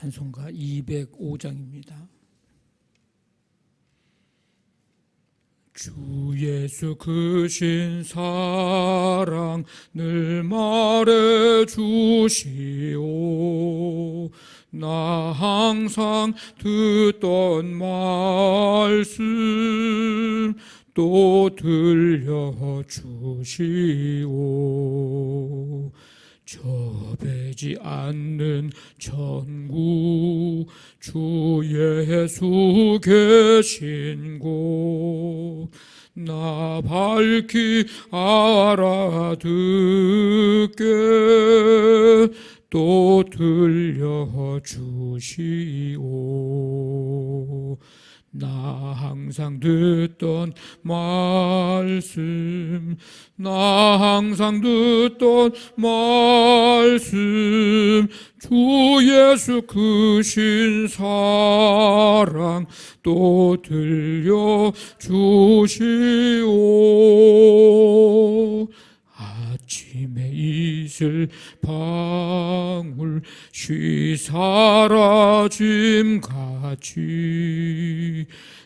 찬송가 205장입니다. 주 예수 크신 사랑 늘 말해주시오. 나 항상 듣던 말씀 또 들려주시오. 접해지 않는 천국 주 예수 계신 곳 나 밝히 알아듣게 또 들려주시오. 나 항상 듣던 말씀 나 항상 듣던 말씀 주 예수 크신 사랑 또 들려주시오. 아침에 이슬 방울 쉬 사라짐같이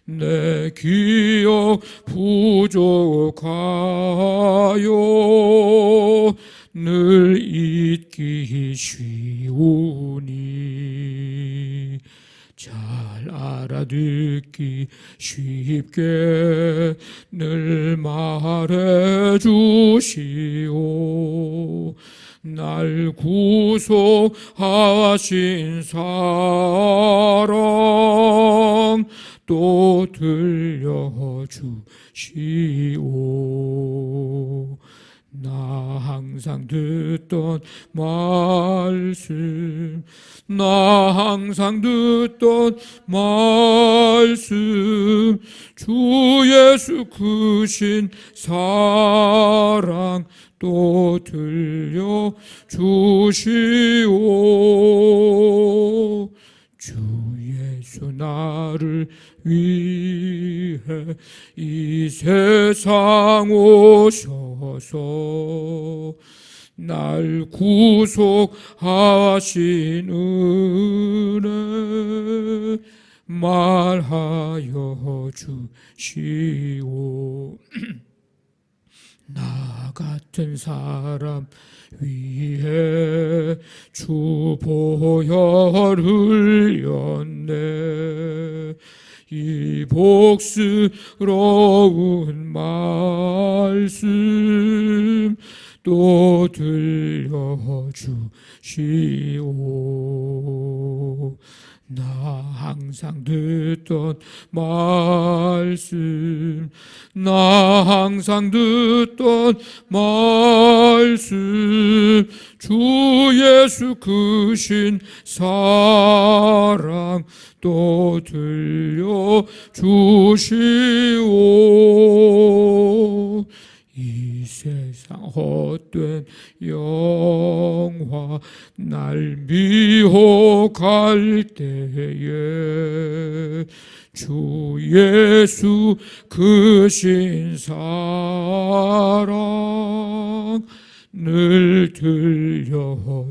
내 기억 부족하여 늘 잊기 쉬우니 잘 알아듣기 쉽게 늘 말해주시오. 날 구속하신 사랑 또 들려주시오. 나 항상 듣던 말씀 나 항상 듣던 말씀 주 예수 크신 사랑 또 들려주시오. 주 예수 나를 위해 이 세상 오셔서 날 구속하신 은혜 말하여 주시오. 나 같은 사람 위해 주 보혈 흘렸네. 이 복스러운 말씀 또 들려주시오. 나 항상 듣던 말씀 나 항상 듣던 말씀 주 예수 크신 사랑 또 들려주시오. 이 세상 헛된 영화 날 미혹할 때에 주 예수 크신 사랑 늘 들려주시오.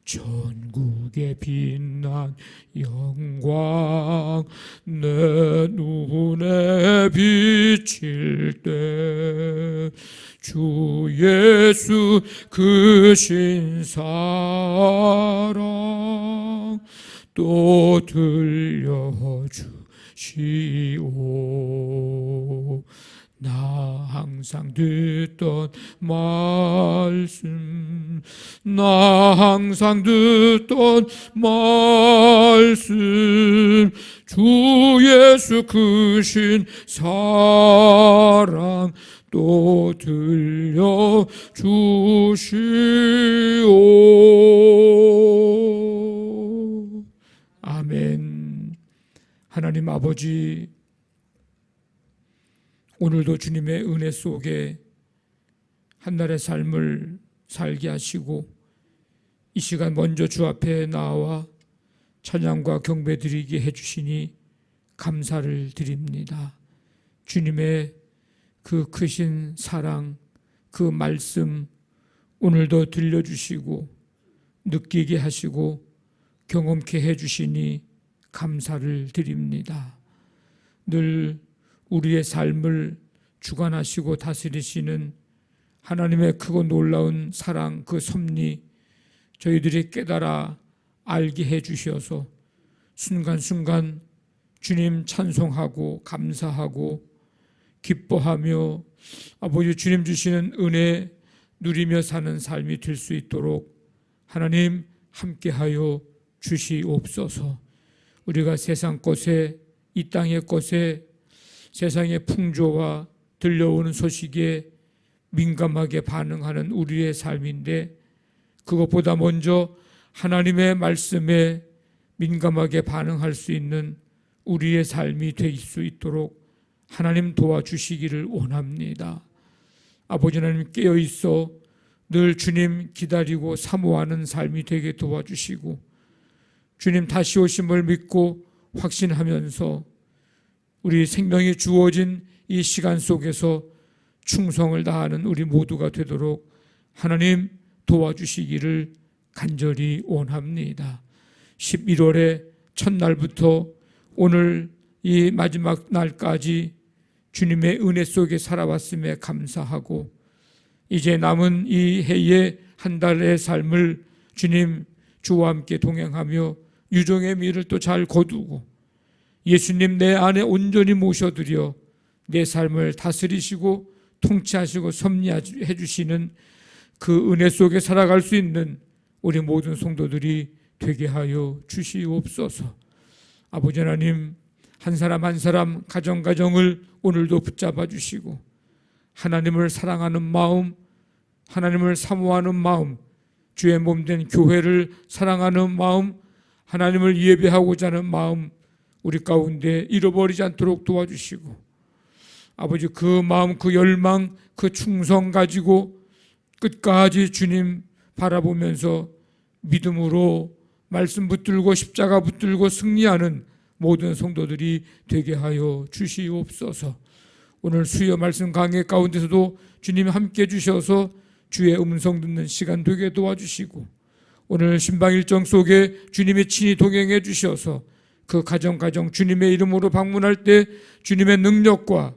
전국에 빛난 영광 내 눈에 비칠 때 주 예수 크신 사랑 또 들려주시오. 나 항상 듣던 말씀 나 항상 듣던 말씀 주 예수 크신 사랑 또 들려주시오. 아멘. 하나님 아버지, 오늘도 주님의 은혜 속에 한날의 삶을 살게 하시고 이 시간 먼저 주 앞에 나와 찬양과 경배 드리게 해주시니 감사를 드립니다. 주님의 그 크신 사랑, 그 말씀 오늘도 들려주시고 느끼게 하시고 경험케 해주시니 감사를 드립니다. 늘 우리의 삶을 주관하시고 다스리시는 하나님의 크고 놀라운 사랑, 그 섭리 저희들이 깨달아 알게 해주셔서 순간순간 주님 찬송하고 감사하고 기뻐하며 아버지 주님 주시는 은혜 누리며 사는 삶이 될 수 있도록 하나님 함께하여 주시옵소서. 우리가 세상 것에, 이 땅의 것에, 세상의 풍조와 들려오는 소식에 민감하게 반응하는 우리의 삶인데, 그것보다 먼저 하나님의 말씀에 민감하게 반응할 수 있는 우리의 삶이 될 수 있도록 하나님 도와주시기를 원합니다. 아버지 하나님, 깨어 있어 늘 주님 기다리고 사모하는 삶이 되게 도와주시고, 주님 다시 오심을 믿고 확신하면서 우리 생명이 주어진 이 시간 속에서 충성을 다하는 우리 모두가 되도록 하나님 도와주시기를 간절히 원합니다. 11월의 첫날부터 오늘 이 마지막 날까지 주님의 은혜 속에 살아왔음에 감사하고, 이제 남은 이 해의 한 달의 삶을 주님 주와 함께 동행하며 유종의 미를 또 잘 거두고 예수님 내 안에 온전히 모셔드려 내 삶을 다스리시고 통치하시고 섭리해 주시는 그 은혜 속에 살아갈 수 있는 우리 모든 성도들이 되게 하여 주시옵소서. 아버지 하나님, 한 사람 한 사람 가정을 오늘도 붙잡아 주시고 하나님을 사랑하는 마음, 하나님을 사모하는 마음, 주의 몸된 교회를 사랑하는 마음, 하나님을 예배하고자 하는 마음 우리 가운데 잃어버리지 않도록 도와주시고, 아버지 그 마음, 그 열망, 그 충성 가지고 끝까지 주님 바라보면서 믿음으로 말씀 붙들고 십자가 붙들고 승리하는 모든 성도들이 되게 하여 주시옵소서. 오늘 수요 말씀 강해 가운데서도 주님이 함께 주셔서 주의 음성 듣는 시간 되게 도와주시고, 오늘 신방 일정 속에 주님이 친히 동행해 주셔서 그 가정 주님의 이름으로 방문할 때 주님의 능력과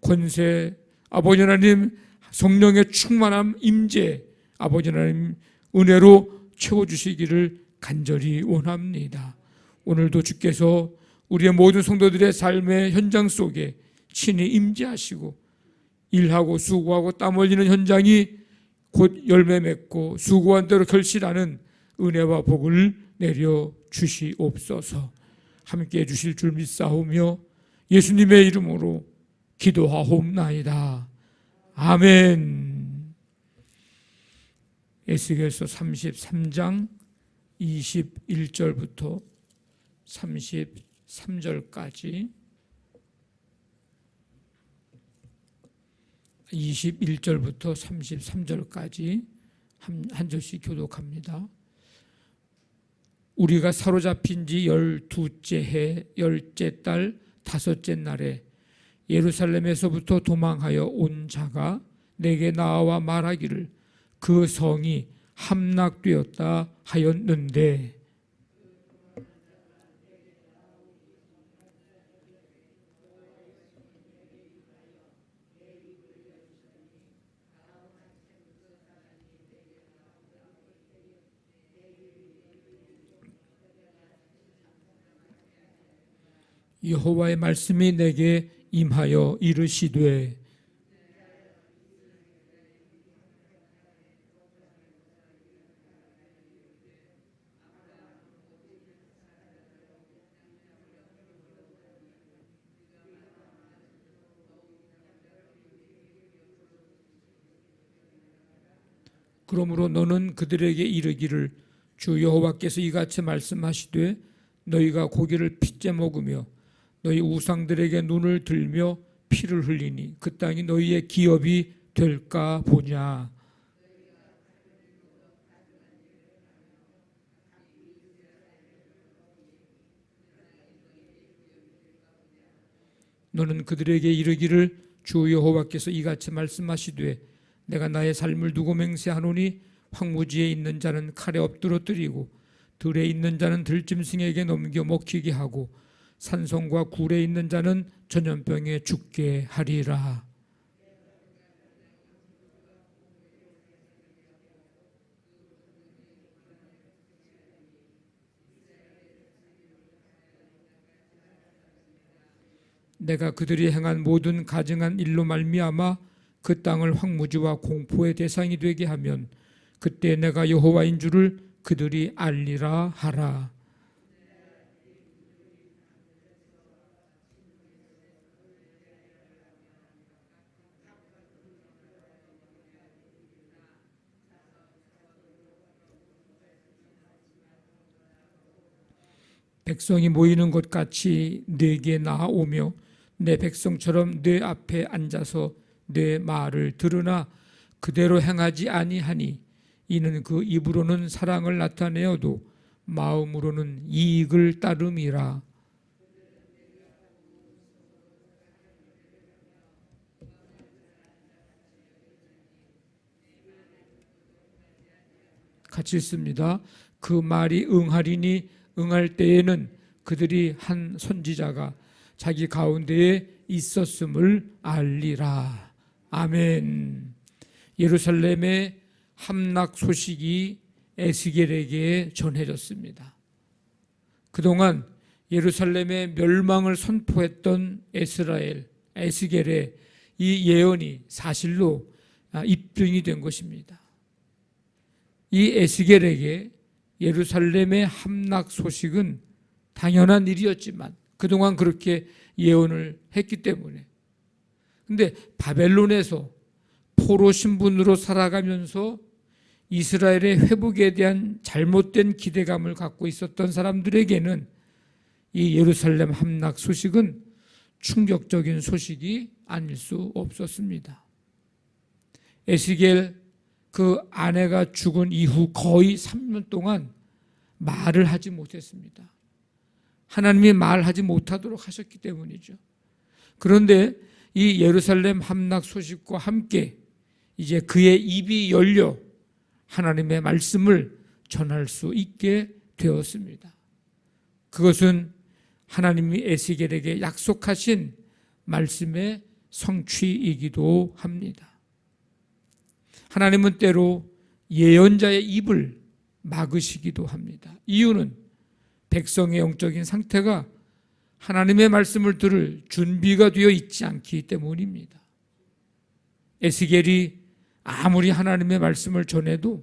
권세, 아버지 하나님 성령의 충만함 임재, 아버지 하나님 은혜로 채워주시기를 간절히 원합니다. 오늘도 주께서 우리의 모든 성도들의 삶의 현장 속에 친히 임재하시고 일하고 수고하고 땀 흘리는 현장이 곧 열매 맺고 수고한 대로 결실하는 은혜와 복을 내려 주시옵소서. 함께해 주실 줄 믿사오며 예수님의 이름으로 기도하옵나이다. 아멘. 에스겔서 33장 21절부터 33절까지 21절부터 33절까지 한 절씩 교독합니다. 우리가 사로잡힌 지 12째 해 10째 달 5째 날에 예루살렘에서부터 도망하여 온 자가 내게 나와 말하기를 그 성이 함락되었다 하였는데, 여호와의 말씀이 내게 임하여 이르시되, 그러므로 너는 그들에게 이르기를 주 여호와께서 이같이 말씀하시되 너희가 고기를 핏째 먹으며 너희 우상들에게 눈을 들며 피를 흘리니 그 땅이 너희의 기업이 될까 보냐. 너는 그들에게 이르기를 주 여호와께서 이같이 말씀하시되 내가 나의 삶을 두고 맹세하노니 황무지에 있는 자는 칼에 엎드러뜨리고 들에 있는 자는 들짐승에게 넘겨 먹히게 하고 산성과 굴에 있는 자는 전염병에 죽게 하리라. 내가 그들이 행한 모든 가증한 일로 말미암아 그 땅을 황무지와 공포의 대상이 되게 하면 그때 내가 여호와인 줄을 그들이 알리라 하라. 백성이 모이는 것 같이 내게 나아오며 내 백성처럼 내 앞에 앉아서 내 말을 들으나 그대로 행하지 아니하니 이는 그 입으로는 사랑을 나타내어도 마음으로는 이익을 따름이라. 같이 읽습니다. 그 말이 응하리니 응할 때에는 그들이 한 선지자가 자기 가운데에 있었음을 알리라. 아멘. 예루살렘의 함락 소식이 에스겔에게 전해졌습니다. 그동안 예루살렘의 멸망을 선포했던 에스겔의 이 예언이 사실로 입증이 된 것입니다. 이 에스겔에게 예루살렘의 함락 소식은 당연한 일이었지만 그동안 그렇게 예언을 했기 때문에, 근데 바벨론에서 포로 신분으로 살아가면서 이스라엘의 회복에 대한 잘못된 기대감을 갖고 있었던 사람들에게는 이 예루살렘 함락 소식은 충격적인 소식이 아닐 수 없었습니다. 에스겔 그 아내가 죽은 이후 거의 3년 동안 말을 하지 못했습니다. 하나님이 말하지 못하도록 하셨기 때문이죠. 그런데 이 예루살렘 함락 소식과 함께 이제 그의 입이 열려 하나님의 말씀을 전할 수 있게 되었습니다. 그것은 하나님이 에스겔에게 약속하신 말씀의 성취이기도 합니다. 하나님은 때로 예언자의 입을 막으시기도 합니다. 이유는 백성의 영적인 상태가 하나님의 말씀을 들을 준비가 되어 있지 않기 때문입니다. 에스겔이 아무리 하나님의 말씀을 전해도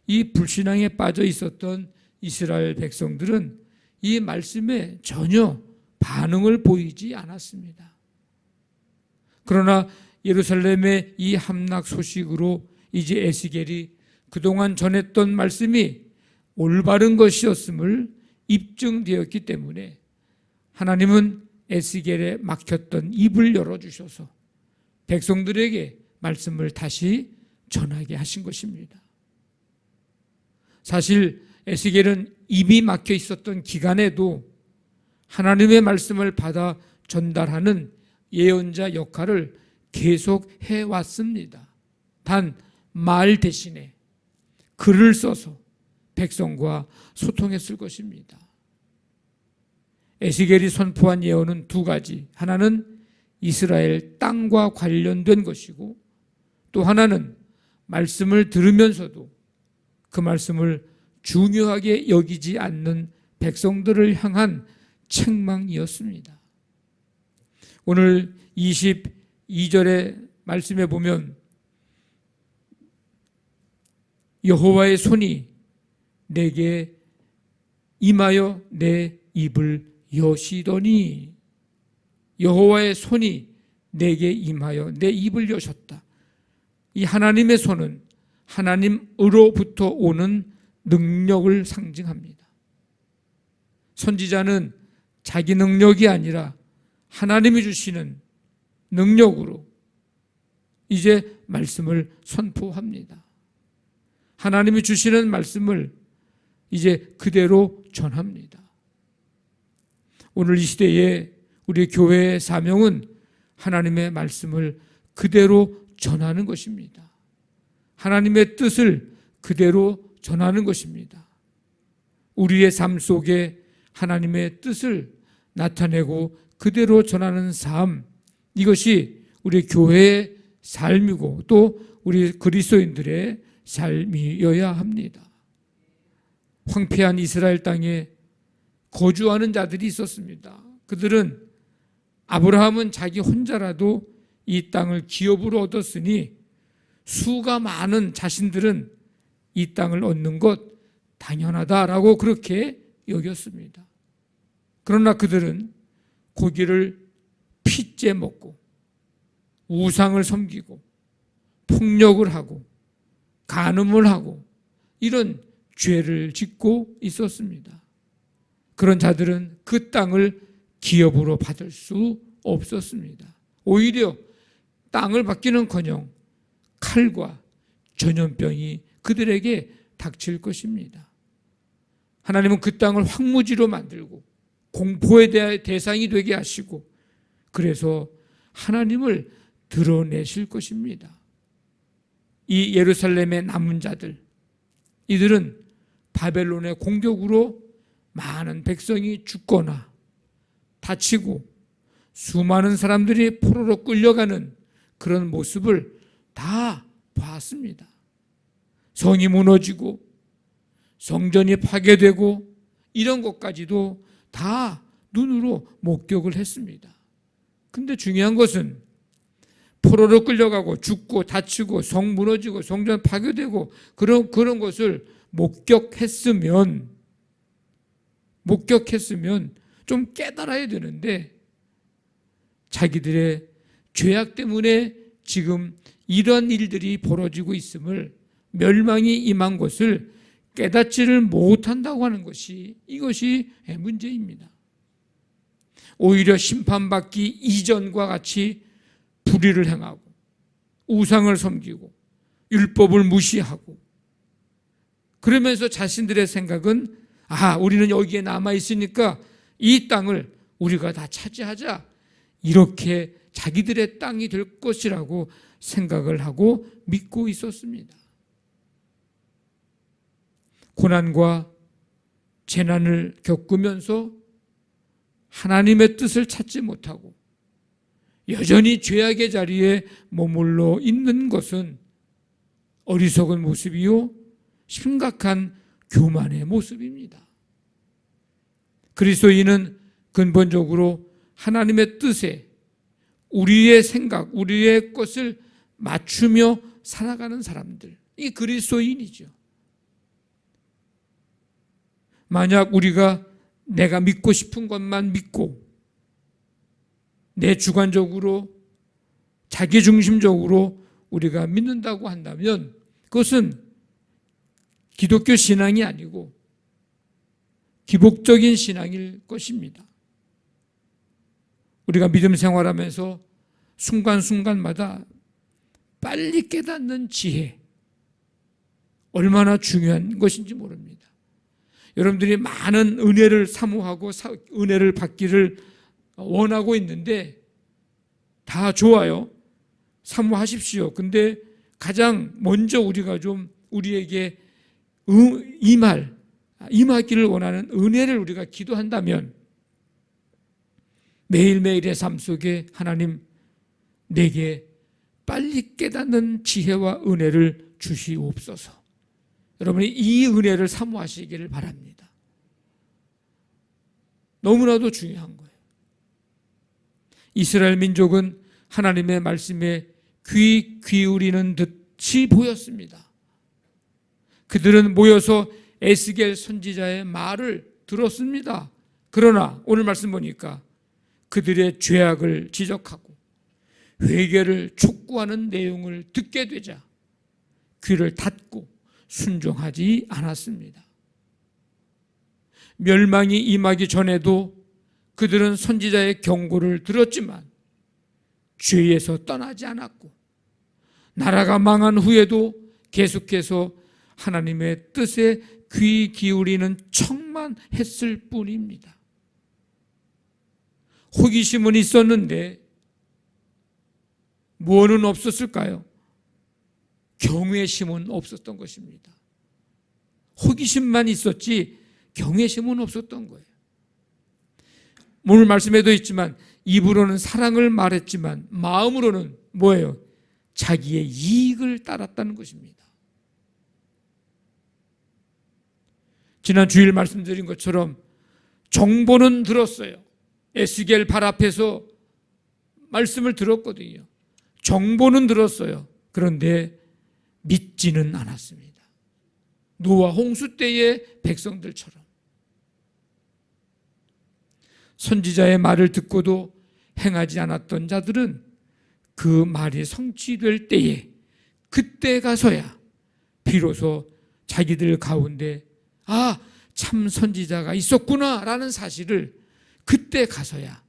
이 불신앙에 빠져 있었던 이스라엘 백성들은 이 말씀에 전혀 반응을 보이지 않았습니다. 그러나 예루살렘의 이 함락 소식으로 이제 에스겔이 그동안 전했던 말씀이 올바른 것이었음을 입증되었기 때문에 하나님은 에스겔에 막혔던 입을 열어주셔서 백성들에게 말씀을 다시 전하게 하신 것입니다. 사실 에스겔은 입이 막혀 있었던 기간에도 하나님의 말씀을 받아 전달하는 예언자 역할을 계속 해왔습니다. 단 말 대신에 글을 써서 백성과 소통했을 것입니다. 에스겔이 선포한 예언은 두 가지. 하나는 이스라엘 땅과 관련된 것이고 또 하나는 말씀을 들으면서도 그 말씀을 중요하게 여기지 않는 백성들을 향한 책망이었습니다. 오늘 22절의 말씀에 보면 여호와의 손이 내게 임하여 내 입을 여시더니, 여호와의 손이 내게 임하여 내 입을 여셨다. 이 하나님의 손은 하나님으로부터 오는 능력을 상징합니다. 선지자는 자기 능력이 아니라 하나님이 주시는 능력으로 이제 말씀을 선포합니다. 하나님이 주시는 말씀을 이제 그대로 전합니다. 오늘 이 시대에 우리 교회의 사명은 하나님의 말씀을 그대로 전하는 것입니다. 하나님의 뜻을 그대로 전하는 것입니다. 우리의 삶 속에 하나님의 뜻을 나타내고 그대로 전하는 삶, 이것이 우리 교회의 삶이고 또 우리 그리스도인들의 삶이어야 합니다. 황폐한 이스라엘 땅에 거주하는 자들이 있었습니다. 그들은 아브라함은 자기 혼자라도 이 땅을 기업으로 얻었으니 수가 많은 자신들은 이 땅을 얻는 것 당연하다라고 그렇게 여겼습니다. 그러나 그들은 고기를 핏째 먹고 우상을 섬기고 폭력을 하고 간음을 하고 이런 죄를 짓고 있었습니다. 그런 자들은 그 땅을 기업으로 받을 수 없었습니다. 오히려 땅을 받기는커녕 칼과 전염병이 그들에게 닥칠 것입니다. 하나님은 그 땅을 황무지로 만들고 공포의 대상이 되게 하시고 그래서 하나님을 드러내실 것입니다. 이 예루살렘의 남은 자들, 이들은 바벨론의 공격으로 많은 백성이 죽거나 다치고 수많은 사람들이 포로로 끌려가는 그런 모습을 다 봤습니다. 성이 무너지고 성전이 파괴되고 이런 것까지도 다 눈으로 목격을 했습니다. 근데 중요한 것은 포로로 끌려가고 죽고 다치고 성 무너지고 성전 파괴되고 그런 것을 목격했으면 좀 깨달아야 되는데 자기들의 죄악 때문에 지금 이런 일들이 벌어지고 있음을 멸망이 임한 것을 깨닫지를 못한다고 하는 것이 이것이 문제입니다. 오히려 심판받기 이전과 같이 불의를 행하고 우상을 섬기고 율법을 무시하고 그러면서 자신들의 생각은 우리는 여기에 남아있으니까 이 땅을 우리가 다 차지하자 이렇게 자기들의 땅이 될 것이라고 생각을 하고 믿고 있었습니다. 고난과 재난을 겪으면서 하나님의 뜻을 찾지 못하고 여전히 죄악의 자리에 머물러 있는 것은 어리석은 모습이요 심각한 교만의 모습입니다. 그리스도인은 근본적으로 하나님의 뜻에 우리의 생각, 우리의 것을 맞추며 살아가는 사람들, 이 그리스도인이죠. 만약 우리가 내가 믿고 싶은 것만 믿고 내 주관적으로 자기중심적으로 우리가 믿는다고 한다면 그것은 기독교 신앙이 아니고 기복적인 신앙일 것입니다. 우리가 믿음 생활하면서 순간순간마다 빨리 깨닫는 지혜, 얼마나 중요한 것인지 모릅니다. 여러분들이 많은 은혜를 사모하고 은혜를 받기를 원하고 있는데 다 좋아요. 사모하십시오. 근데 가장 먼저 우리가 좀 우리에게 임하기를 원하는 은혜를 우리가 기도한다면 매일매일의 삶 속에 하나님 내게 빨리 깨닫는 지혜와 은혜를 주시옵소서. 여러분이 이 은혜를 사모하시기를 바랍니다. 너무나도 중요한 거예요. 이스라엘 민족은 하나님의 말씀에 귀 기울이는 듯이 보였습니다. 그들은 모여서 에스겔 선지자의 말을 들었습니다. 그러나 오늘 말씀 보니까 그들의 죄악을 지적하고 회개를 촉구하는 내용을 듣게 되자 귀를 닫고 순종하지 않았습니다. 멸망이 임하기 전에도 그들은 선지자의 경고를 들었지만 죄에서 떠나지 않았고 나라가 망한 후에도 계속해서 하나님의 뜻에 귀 기울이는 척만 했을 뿐입니다. 호기심은 있었는데 무엇은 없었을까요? 경외심은 없었던 것입니다. 호기심만 있었지 경외심은 없었던 거예요. 오늘 말씀에도 있지만 입으로는 사랑을 말했지만 마음으로는 뭐예요? 자기의 이익을 따랐다는 것입니다. 지난 주일 말씀드린 것처럼 정보는 들었어요. 에스겔 발 앞에서 말씀을 들었거든요. 정보는 들었어요. 그런데 믿지는 않았습니다. 노아 홍수 때의 백성들처럼. 선지자의 말을 듣고도 행하지 않았던 자들은 그 말이 성취될 때에 그때 가서야 비로소 자기들 가운데 참 선지자가 있었구나 라는 사실을 그때 가서야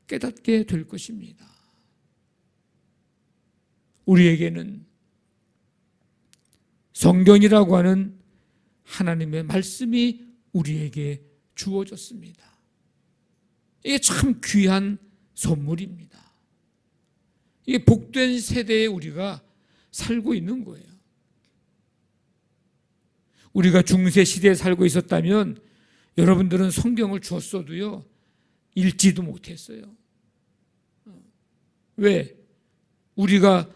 깨닫게 될 것입니다. 우리에게는 성경이라고 하는 하나님의 말씀이 우리에게 주어졌습니다. 이게 참 귀한 선물입니다. 이게 복된 세대에 우리가 살고 있는 거예요. 우리가 중세 시대에 살고 있었다면 여러분들은 성경을 주었어도요 읽지도 못했어요. 왜? 우리가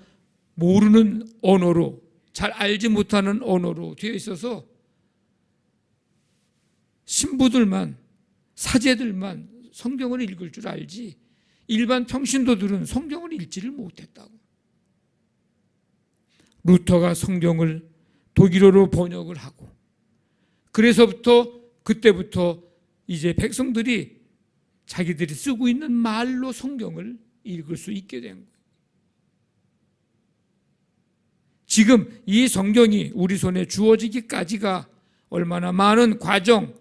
모르는 언어로, 잘 알지 못하는 언어로 되어 있어서 신부들만, 사제들만 성경을 읽을 줄 알지 일반 평신도들은 성경을 읽지를 못했다고. 루터가 성경을 독일어로 번역을 하고 그때부터 이제 백성들이 자기들이 쓰고 있는 말로 성경을 읽을 수 있게 된 거예요. 지금 이 성경이 우리 손에 주어지기까지가 얼마나 많은 과정,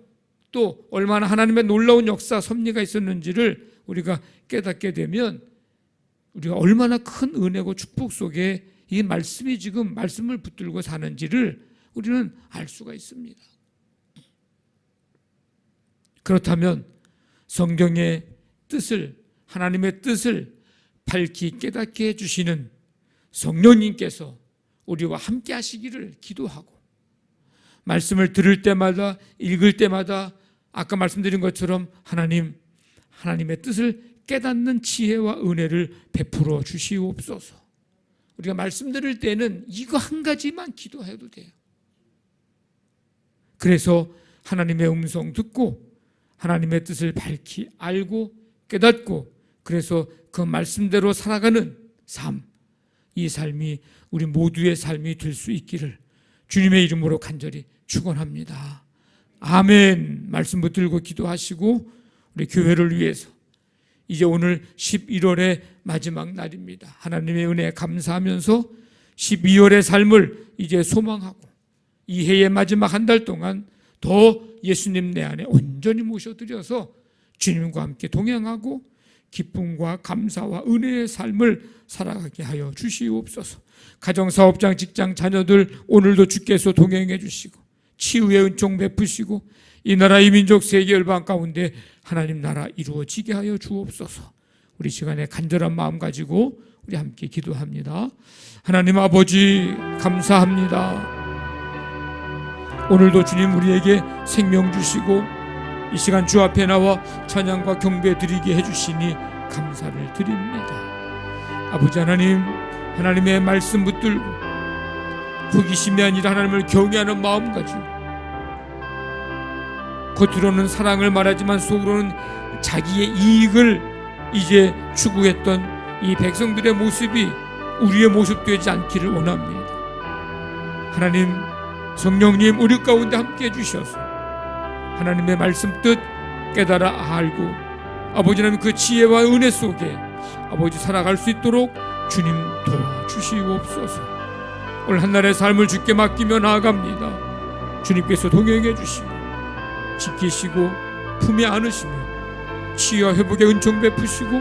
또 얼마나 하나님의 놀라운 역사, 섭리가 있었는지를 우리가 깨닫게 되면 우리가 얼마나 큰 은혜고 축복 속에 이 말씀이 지금 말씀을 붙들고 사는지를 우리는 알 수가 있습니다. 그렇다면 성경의 뜻을, 하나님의 뜻을 밝히 깨닫게 해주시는 성령님께서 우리와 함께 하시기를 기도하고, 말씀을 들을 때마다, 읽을 때마다 아까 말씀드린 것처럼 하나님의 뜻을 깨닫는 지혜와 은혜를 베풀어 주시옵소서. 우리가 말씀 들을 때는 이거 한 가지만 기도해도 돼요. 그래서 하나님의 음성 듣고 하나님의 뜻을 밝히 알고 깨닫고, 그래서 그 말씀대로 살아가는 삶, 이 삶이 우리 모두의 삶이 될 수 있기를 주님의 이름으로 간절히 축원합니다. 아멘. 말씀 붙들고 기도하시고 우리 교회를 위해서 이제 오늘 11월의 마지막 날입니다. 하나님의 은혜에 감사하면서 12월의 삶을 이제 소망하고 이 해의 마지막 한 달 동안 더 예수님 내 안에 온전히 모셔드려서 주님과 함께 동행하고 기쁨과 감사와 은혜의 삶을 살아가게 하여 주시옵소서. 가정사업장, 직장, 자녀들 오늘도 주께서 동행해 주시고 치유의 은총 베푸시고 이 나라 이 민족 세계 열방 가운데 하나님 나라 이루어지게 하여 주옵소서. 우리 시간에 간절한 마음 가지고 우리 함께 기도합니다. 하나님 아버지 감사합니다. 오늘도 주님 우리에게 생명 주시고 이 시간 주 앞에 나와 찬양과 경배 드리게 해주시니 감사를 드립니다. 아버지 하나님, 하나님의 말씀 붙들고 호기심이 아니라 하나님을 경외하는 마음 가지고 겉으로는 사랑을 말하지만 속으로는 자기의 이익을 이제 추구했던 이 백성들의 모습이 우리의 모습 되지 않기를 원합니다. 하나님, 성령님 우리 가운데 함께 해주셔서 하나님의 말씀 뜻 깨달아 알고 아버지 하나님 그 지혜와 은혜 속에 아버지 살아갈 수 있도록 주님 도와주시옵소서. 오늘 한날의 삶을 주께 맡기며 나아갑니다. 주님께서 동행해 주시고 지키시고 품에 안으시며 치유와 회복의 은총 베푸시고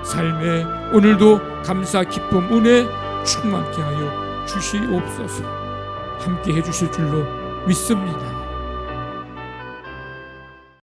삶에 오늘도 감사 기쁨 은혜 충만케 하여 주시옵소서. 함께 해주실 줄로 믿습니다.